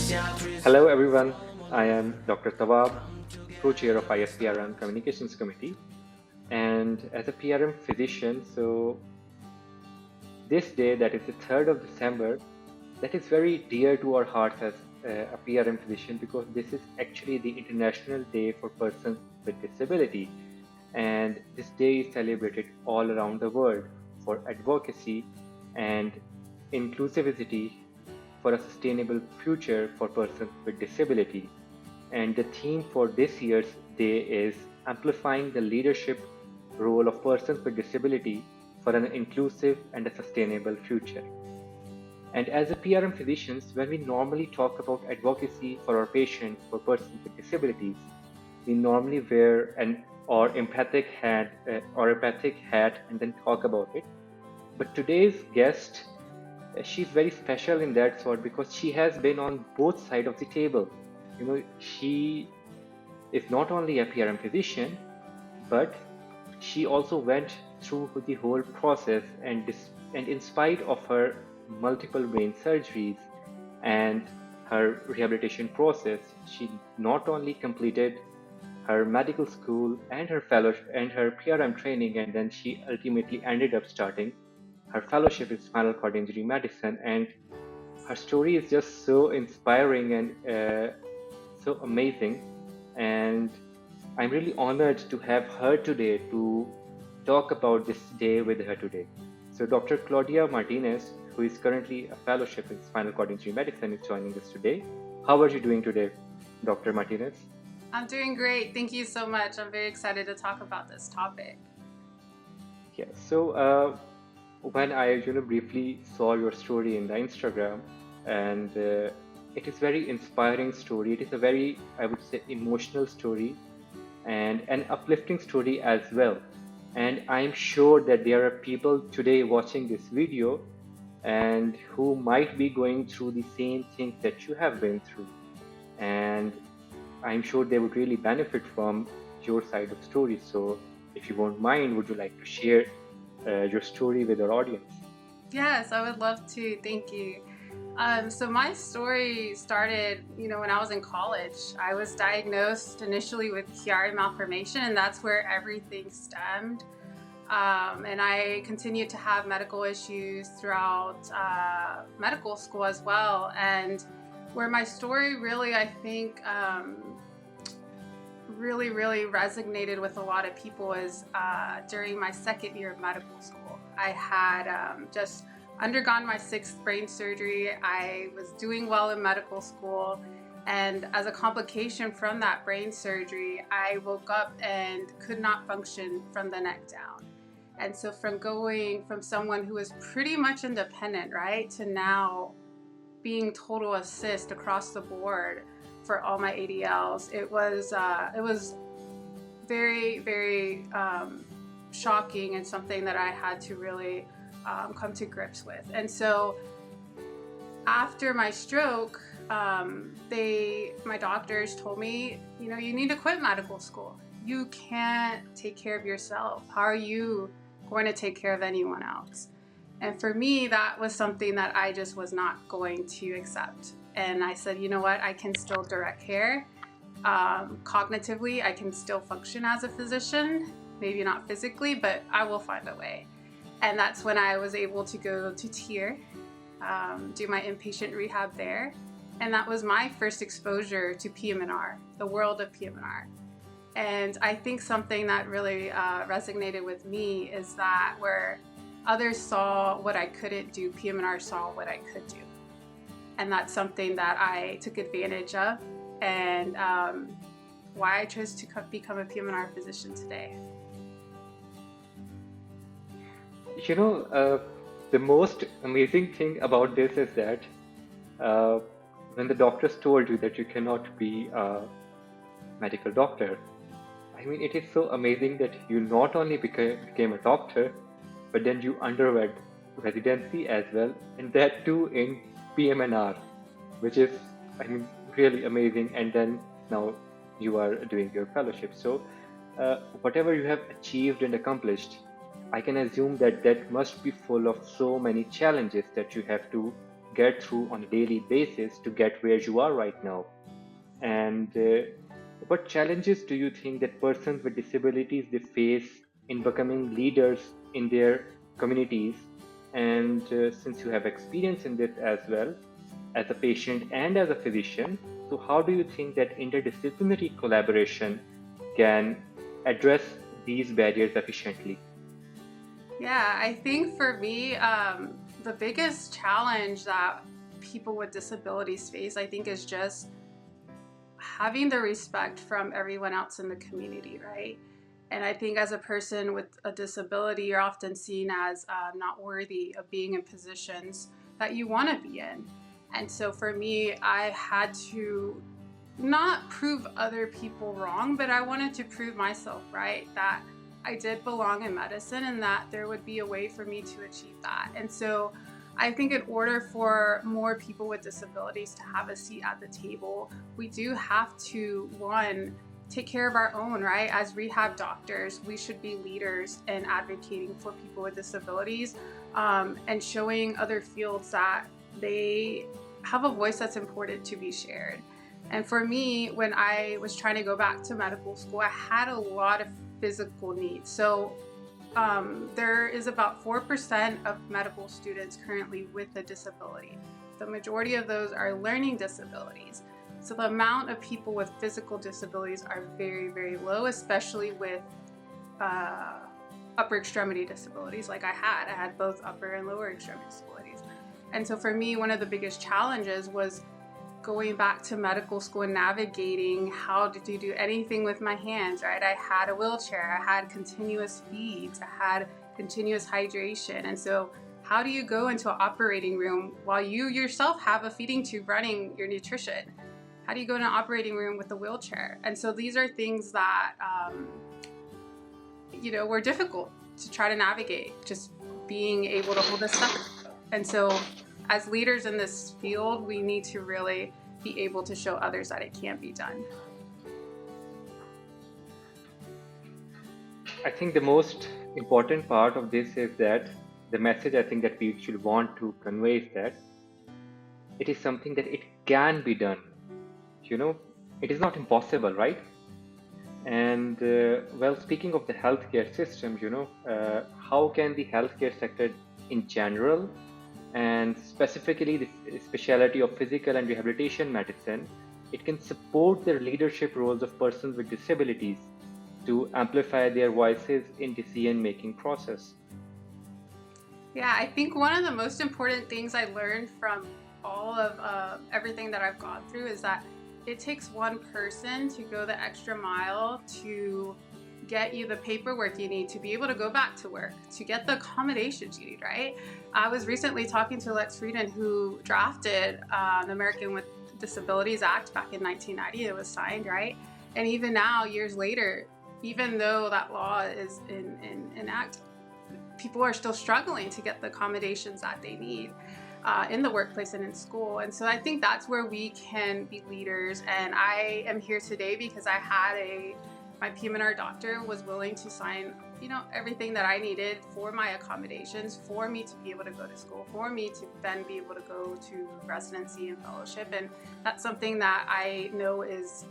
Hello everyone, I am Dr. Tawab, co-chair of ISPRM Communications Committee, and as a PRM physician, so this day, that is the 3rd of December, that is very dear to our hearts as a PRM physician because this is actually the International Day for Persons with Disability, and this day is celebrated all around the world for advocacy and inclusivity for a sustainable future for persons with disability. And the theme for this year's day is amplifying the leadership role of persons with disability for an inclusive and a sustainable future. And as a PRM physicians, when we normally talk about advocacy for our patients, for persons with disabilities, we normally wear an empathic hat and then talk about it. But today's guest, she's very special in that sort because she has been on both sides of the table. She is not only a PRM physician, but she also went through the whole process, and in spite of her multiple brain surgeries and her rehabilitation process, she not only completed her medical school and her fellowship and her PRM training, and then she ultimately ended up starting her fellowship in spinal cord injury medicine. And her story is just so inspiring and so amazing. And I'm really honored to have her today to talk about this day with her today. So Dr. Claudia Martinez, who is currently a fellowship in spinal cord injury medicine, is joining us today. How are you doing today, Dr. Martinez? I'm doing great. Thank you so much. I'm very excited to talk about this topic. Yeah, so when I briefly saw your story in the Instagram, and it is very inspiring story. It is a very, I would say, emotional story and an uplifting story as well. And I'm sure that there are people today watching this video and who might be going through the same things that you have been through. And I'm sure they would really benefit from your side of story. So if you won't mind, would you like to share your story with our audience? Yes, I would love to. Thank you. So my story started, when I was in college. I was diagnosed initially with PRM malformation, and that's where everything stemmed. And I continued to have medical issues throughout medical school as well. And where my story really, I think, really resonated with a lot of people is during my second year of medical school. I had just undergone my 6th brain surgery. I was doing well in medical school, and as a complication from that brain surgery, I woke up and could not function from the neck down. And so from going from someone who was pretty much independent, right, to now being total assist across the board for all my ADLs, it was very shocking, and something that I had to really come to grips with. And so after my stroke, my doctors told me, you need to quit medical school. You can't take care of yourself. How are you going to take care of anyone else? And for me, that was something that I just was not going to accept. And I said, you know what, I can still direct care. Cognitively, I can still function as a physician, maybe not physically, but I will find a way. And that's when I was able to go to TIER, do my inpatient rehab there. And that was my first exposure to PM&R, the world of PM&R. And I think something that really resonated with me is that where others saw what I couldn't do, PM&R saw what I could do. And that's something that I took advantage of, and why I chose to become a PM&R physician today. The most amazing thing about this is that when the doctors told you that you cannot be a medical doctor, I mean, it is so amazing that you not only became a doctor, but then you underwent residency as well, and that too in PM&R, which is, I mean, really amazing. And then now you are doing your fellowship. So whatever you have achieved and accomplished, I can assume that that must be full of so many challenges that you have to get through on a daily basis to get where you are right now? And what challenges do you think that persons with disabilities they face in becoming leaders in their communities? And since you have experience in this as well, as a patient and as a physician, so how do you think that interdisciplinary collaboration can address these barriers efficiently? Yeah, I think for me, the biggest challenge that people with disabilities face, I think, is just having the respect from everyone else in the community, right? And I think as a person with a disability, you're often seen as not worthy of being in positions that you want to be in. And so for me, I had to not prove other people wrong, but I wanted to prove myself right, that I did belong in medicine and that there would be a way for me to achieve that. And so I think in order for more people with disabilities to have a seat at the table, we do have to, one, take care of our own, right? As rehab doctors, we should be leaders in advocating for people with disabilities, and showing other fields that they have a voice that's important to be shared. And for me, when I was trying to go back to medical school, I had a lot of physical needs. So there is about 4% of medical students currently with a disability. The majority of those are learning disabilities. So the amount of people with physical disabilities are very, very low, especially with upper extremity disabilities like I had. I had both upper and lower extremity disabilities. And so for me, one of the biggest challenges was going back to medical school and navigating how to do anything with my hands, right? I had a wheelchair, I had continuous feeds, I had continuous hydration. And so how do you go into an operating room while you yourself have a feeding tube running your nutrition? How do you go in an operating room with a wheelchair? And so these are things that, were difficult to try to navigate, just being able to hold this stuff. And so as leaders in this field, we need to really be able to show others that it can be done. I think the most important part of this is that the message I think that we should want to convey is that it is something that it can be done. It is not impossible, right? And speaking of the healthcare system, how can the healthcare sector in general and specifically the specialty of physical and rehabilitation medicine, it can support the leadership roles of persons with disabilities to amplify their voices in decision-making process? Yeah, I think one of the most important things I learned from all of everything that I've gone through is that it takes one person to go the extra mile to get you the paperwork you need to be able to go back to work, to get the accommodations you need, right? I was recently talking to Lex Frieden, who drafted the American with Disabilities Act back in 1990. It was signed, right? And even now, years later, even though that law is in act, people are still struggling to get the accommodations that they need in the workplace and in school. And so I think that's where we can be leaders. And I am here today because I had my PM&R doctor was willing to sign, everything that I needed for my accommodations, for me to be able to go to school, for me to then be able to go to residency and fellowship. And that's something that I know is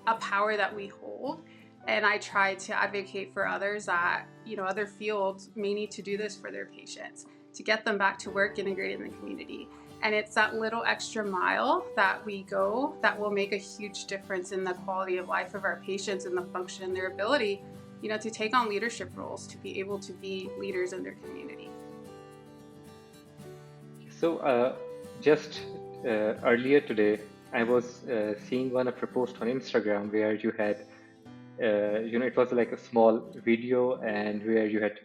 a power that we hold. And I try to advocate for others that, other fields may need to do this for their patients to get them back to work integrated in the community. And it's that little extra mile that we go that will make a huge difference in the quality of life of our patients and the function and their ability, to take on leadership roles, to be able to be leaders in their community. So just earlier today, I was seeing one of your posts on Instagram where you had, it was like a small video and where you had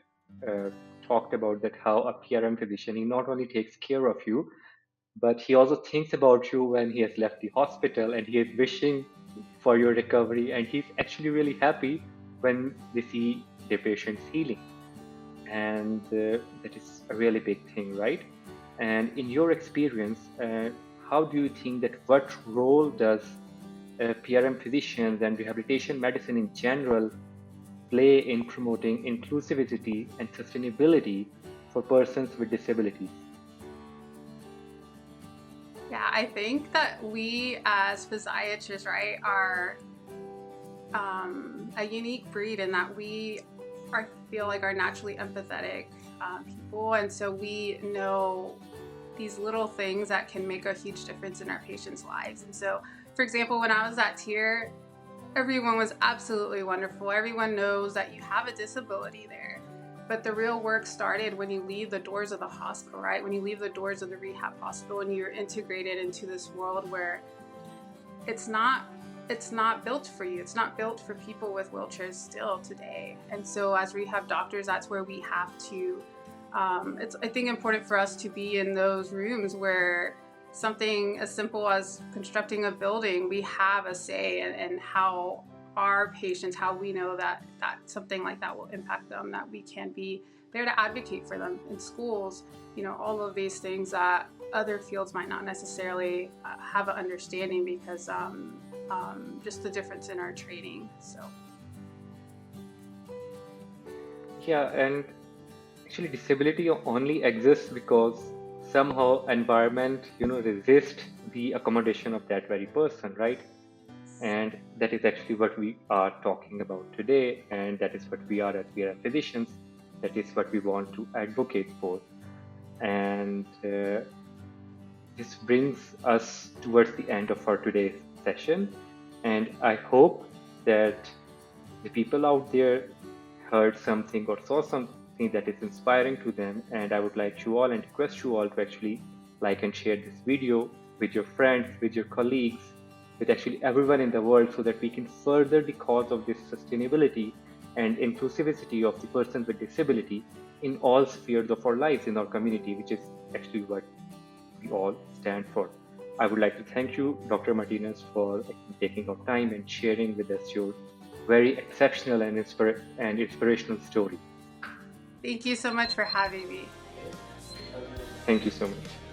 talked about that how a PRM physician, he not only takes care of you, but he also thinks about you when he has left the hospital and he is wishing for your recovery, and he's actually really happy when they see their patients healing. And that is a really big thing, right? And in your experience, how do you think that what role does PRM physicians and rehabilitation medicine in general play in promoting inclusivity and sustainability for persons with disabilities? I think that we as physiatrists, right, are a unique breed in that we feel like are naturally empathetic people, and so we know these little things that can make a huge difference in our patients' lives. And so, for example, when I was at TIER, everyone was absolutely wonderful. Everyone knows that you have a disability there. But the real work started when you leave the doors of the hospital, right? When you leave the doors of the rehab hospital and you're integrated into this world where it's not built for you. It's not built for people with wheelchairs still today. And so as rehab doctors, that's where we have to, it's, I think, important for us to be in those rooms where something as simple as constructing a building, we have a say in how our patients, how we know that something like that will impact them, that we can be there to advocate for them in schools, all of these things that other fields might not necessarily have an understanding because just the difference in our training. So Yeah, and actually disability only exists because somehow environment, resist the accommodation of that very person, right? And that is actually what we are talking about today, and that is what we are as PRM physicians. That is what we want to advocate for. And this brings us towards the end of our today's session. And I hope that the people out there heard something or saw something that is inspiring to them. And I would like you all and request you all to actually like and share this video with your friends, with your colleagues, with actually everyone in the world, so that we can further the cause of this sustainability and inclusivity of the person with disability in all spheres of our lives in our community, which is actually what we all stand for. I would like to thank you, Dr. Martinez, for taking our time and sharing with us your very exceptional and inspirational story. thank you so much for having me. Thank you so much.